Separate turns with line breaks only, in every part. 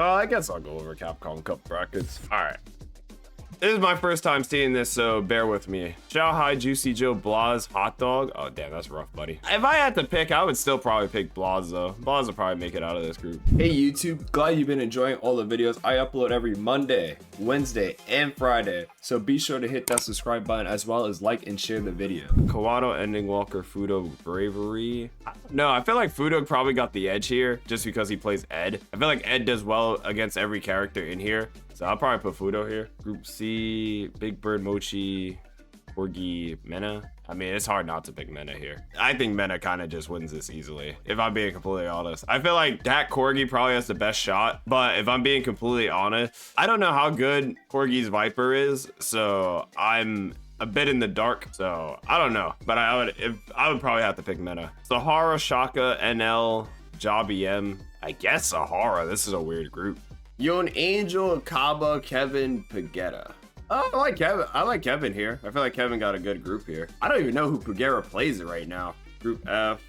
I guess I'll go over Capcom Cup brackets. All right. This is my first time seeing this, so bear with me. Chow High, Juicy Joe, Blaz, Hot Dog. Oh, damn, that's rough, buddy. If I had to pick, I would still probably pick Blaz, though. Blaz will probably make it out of this group.
Hey, YouTube. Glad you've been enjoying all the videos. I upload every Monday, Wednesday, and Friday. So be sure to hit that subscribe button as well as like and share the video.
Kawado, Ending Walker, Fudo, Bravery. No, I feel like Fudo probably got the edge here just because he plays Ed. I feel like Ed does well against every character in here. So I'll probably put Fudo here. Group C, Big Bird, Mochi, Corgi, Mena. I mean, it's hard not to pick Mena here. I think Mena kind of just wins this easily, if I'm being completely honest. I feel like that Corgi probably has the best shot, but if I'm being completely honest, I don't know how good Corgi's Viper is, so I'm a bit in the dark, so I don't know. But I would probably have to pick Mena. Sahara, Shaka, NL, Job EM. I guess Sahara. This is a weird group.
Yon Angel, Kaba, Kevin, Pagetta.
Oh, I like Kevin. I like Kevin here. I feel like Kevin got a good group here. I don't even know who Pugera plays it right now. Group F,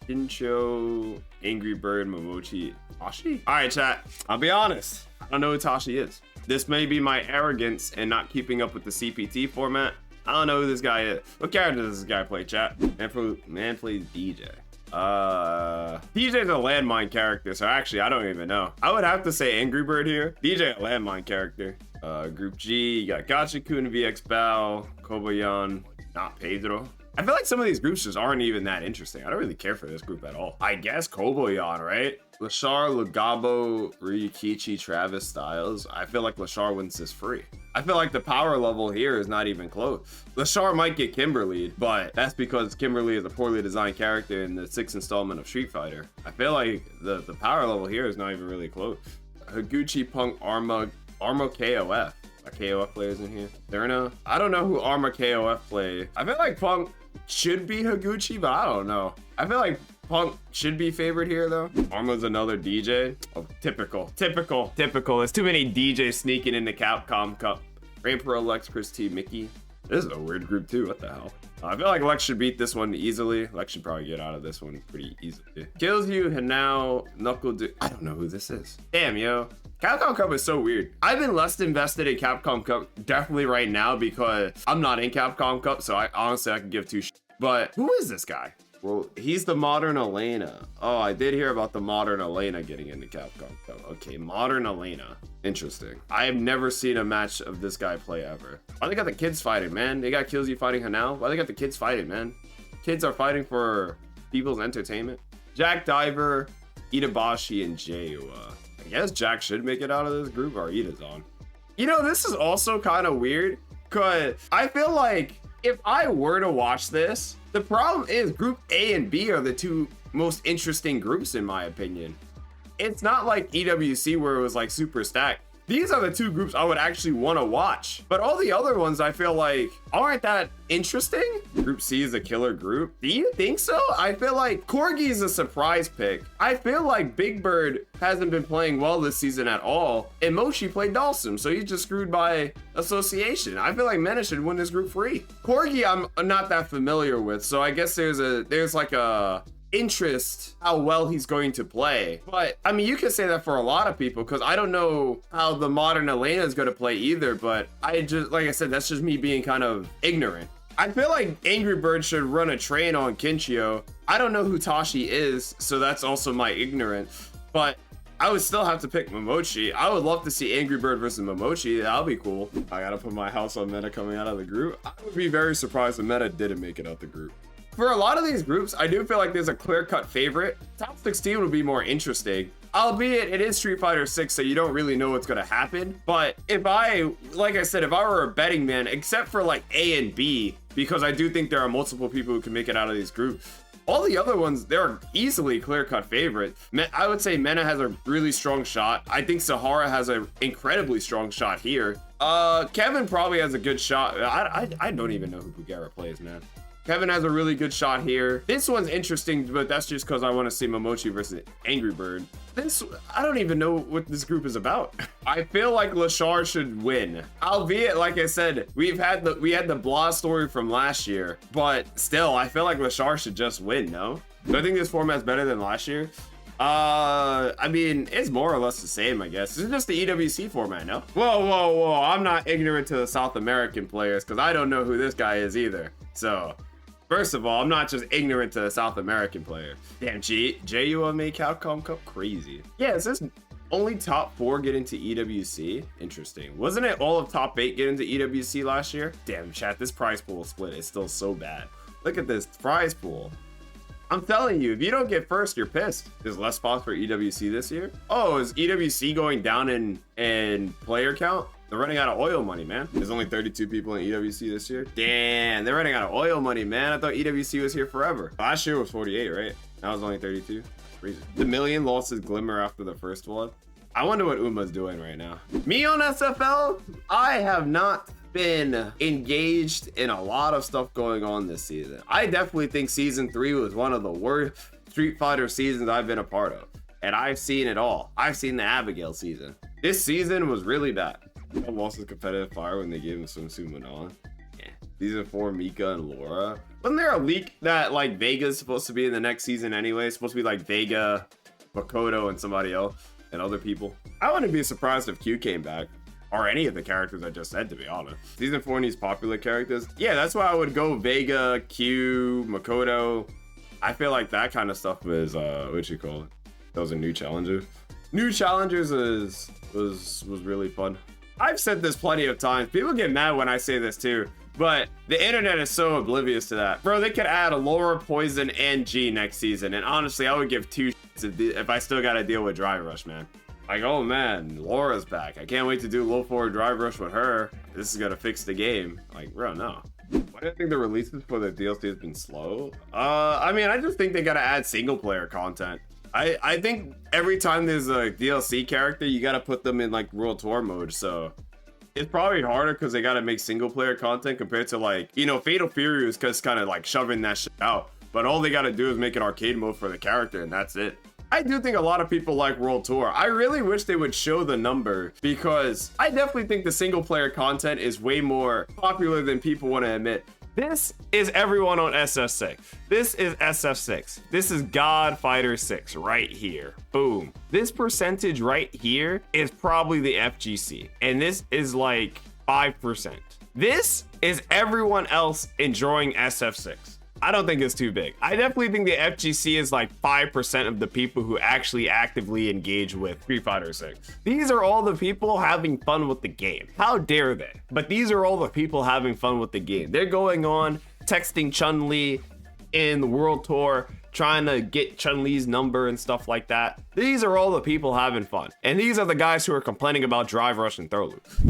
Kincho, Angry Bird, Momochi, Tashi. All right, chat. I'll be honest. I don't know who Tashi is. This may be my arrogance and not keeping up with the CPT format. I don't know who this guy is. What character does this guy play, chat? Man plays DJ. DJ's a landmine character, so actually I don't even know. I would have to say Angry Bird here. DJ a landmine character. Group G, you got Gachikun, VX Bao, Kobayan, not Pedro. I feel like some of these groups just aren't even that interesting. I don't really care for this group at all. I guess Kobayan, right? Lashar, Lugabo, Ryukichi, Travis, Styles. I feel like Lashar wins this free. I feel like the power level here is not even close. Lashar might get Kimberly, but that's because Kimberly is a poorly designed character in the 6th installment of Street Fighter. I feel like the power level here is not even really close. Higuchi, Punk, Arma KOF. Are KOF players in here? Thurna? I don't know who Arma KOF plays. I feel like Punk should be Higuchi, but I don't know. I feel like Punk should be favored here, though. Arma's another DJ. Oh, typical. There's too many DJs sneaking into Capcom Cup. Rain Pro, Lex, Chris T, Mickey. This is a weird group, too. What the hell? I feel like Lex should beat this one easily. Lex should probably get out of this one pretty easily. Kills you, Hanao, Knuckle Dude. I don't know who this is. Damn, yo. Capcom Cup is so weird. I've been less invested in Capcom Cup definitely right now because I'm not in Capcom Cup, so I can give two shits. But who is this guy? Well, he's the modern Elena. Oh, I did hear about the modern Elena getting into Capcom Cup. Okay, modern Elena. Interesting. I have never seen a match of this guy play ever. Why they got the kids fighting, man? They got Kills You fighting Hanao. Why they got the kids fighting, man? Kids are fighting for people's entertainment. Jack Diver, Itabashi, and Jayua. I guess Jack should make it out of this group, or Ida's on. You know, this is also kind of weird, because I feel like if I were to watch this, the problem is Group A and B are the two most interesting groups, in my opinion. It's not like EWC where it was like super stacked. These are the two groups I would actually want to watch. But all the other ones I feel like aren't that interesting. Group C is a killer group. Do you think so? I feel like Corgi is a surprise pick. I feel like Big Bird hasn't been playing well this season at all. And Mochi played Dalsum, so he's just screwed by association. I feel like Mena should win this group free. Corgi I'm not that familiar with, so I guess there's like a interest how well he's going to play. But I mean, you could say that for a lot of people, because I don't know how the modern Elena is going to play either, but I just, like I said, that's just me being kind of ignorant. I feel like Angry Bird should run a train on Kinchio. I don't know who Tashi is, so that's also my ignorance, but I would still have to pick Momochi. I would love to see Angry Bird versus Momochi. That'll be cool. I gotta put my house on Meta coming out of the group. I would be very surprised if Meta didn't make it out the group. For a lot of these groups, I do feel like there's a clear-cut favorite. Top 16 would be more interesting. Albeit, it is Street Fighter 6, so you don't really know what's gonna happen. But like I said, if I were a betting man, except for like A and B, because I do think there are multiple people who can make it out of these groups, all the other ones, they're easily clear-cut favorites. I would say Mena has a really strong shot. I think Sahara has an incredibly strong shot here. Kevin probably has a good shot. I don't even know who Pugera plays, man. Kevin has a really good shot here. This one's interesting, but that's just because I want to see Momochi versus Angry Bird. I don't even know what this group is about. I feel like Lashar should win. Albeit, like I said, we had the Blah story from last year, but still, I feel like Lashar should just win, no? Do I think this format's better than last year? I mean, it's more or less the same, I guess. It's just the EWC format, no? Whoa. I'm not ignorant to the South American players because I don't know who this guy is either. So, first of all, I'm not just ignorant to the South American player. Damn, JU made Capcom Cup crazy. Yeah, is this only top 4 get into EWC? Interesting. Wasn't it all of top 8 get into EWC last year? Damn, chat, this prize pool split is still so bad. Look at this prize pool. I'm telling you, if you don't get first, you're pissed. There's less spots for EWC this year. Oh, is EWC going down in player count? They're running out of oil money, man. There's only 32 people in EWC this year. Damn, they're running out of oil money, man. I thought EWC was here forever. Last year was 48, right? Now it's only 32. Crazy. The Million lost his glimmer after the first one. I wonder what Uma's doing right now. Me on SFL, I have not been engaged in a lot of stuff going on this season. I definitely think season 3 was one of the worst Street Fighter seasons I've been a part of. And I've seen it all. I've seen the Abigail season. This season was really bad. I lost his competitive fire when they gave him swimsuit Manon. Yeah. Season 4, Mika and Laura. Wasn't there a leak that like Vega's supposed to be in the next season anyway? It's supposed to be like Vega, Makoto, and somebody else and other people. I wouldn't be surprised if Q came back. Or any of the characters I just said, to be honest. Season 4 needs popular characters. Yeah, that's why I would go Vega, Q, Makoto. I feel like that kind of stuff is, what you call it? Those are new challengers. New challengers was really fun. I've said this plenty of times. People get mad when I say this too, but the internet is so oblivious to that. Bro, they could add Laura, Poison, and G next season, and honestly, I would give 2 shits if I still gotta deal with Dry Rush, man. Like, oh man, Laura's back. I can't wait to do low forward drive rush with her. This is gonna fix the game. Like, bro, no. Why do you think the releases for the DLC has been slow? I mean, I just think they gotta add single player content. I think every time there's a DLC character, you gotta put them in like World Tour mode. So it's probably harder because they gotta make single player content compared to like, you know, Fatal Fury was just kind of like shoving that shit out. But all they gotta do is make an arcade mode for the character and that's it. I do think a lot of people like World Tour. I really wish they would show the number because I definitely think the single player content is way more popular than people want to admit. This is everyone on SF6. This is SF6. This is God Fighter 6 right here. Boom. This percentage right here is probably the FGC. And this is like 5%. This is everyone else enjoying SF6. I don't think it's too big. I definitely think the FGC is like 5% of the people who actually actively engage with Street Fighter 6. These are all the people having fun with the game. How dare they? But these are all the people having fun with the game. They're going on, texting Chun-Li in the World Tour, trying to get Chun-Li's number and stuff like that. These are all the people having fun. And these are the guys who are complaining about drive rush and throw loops.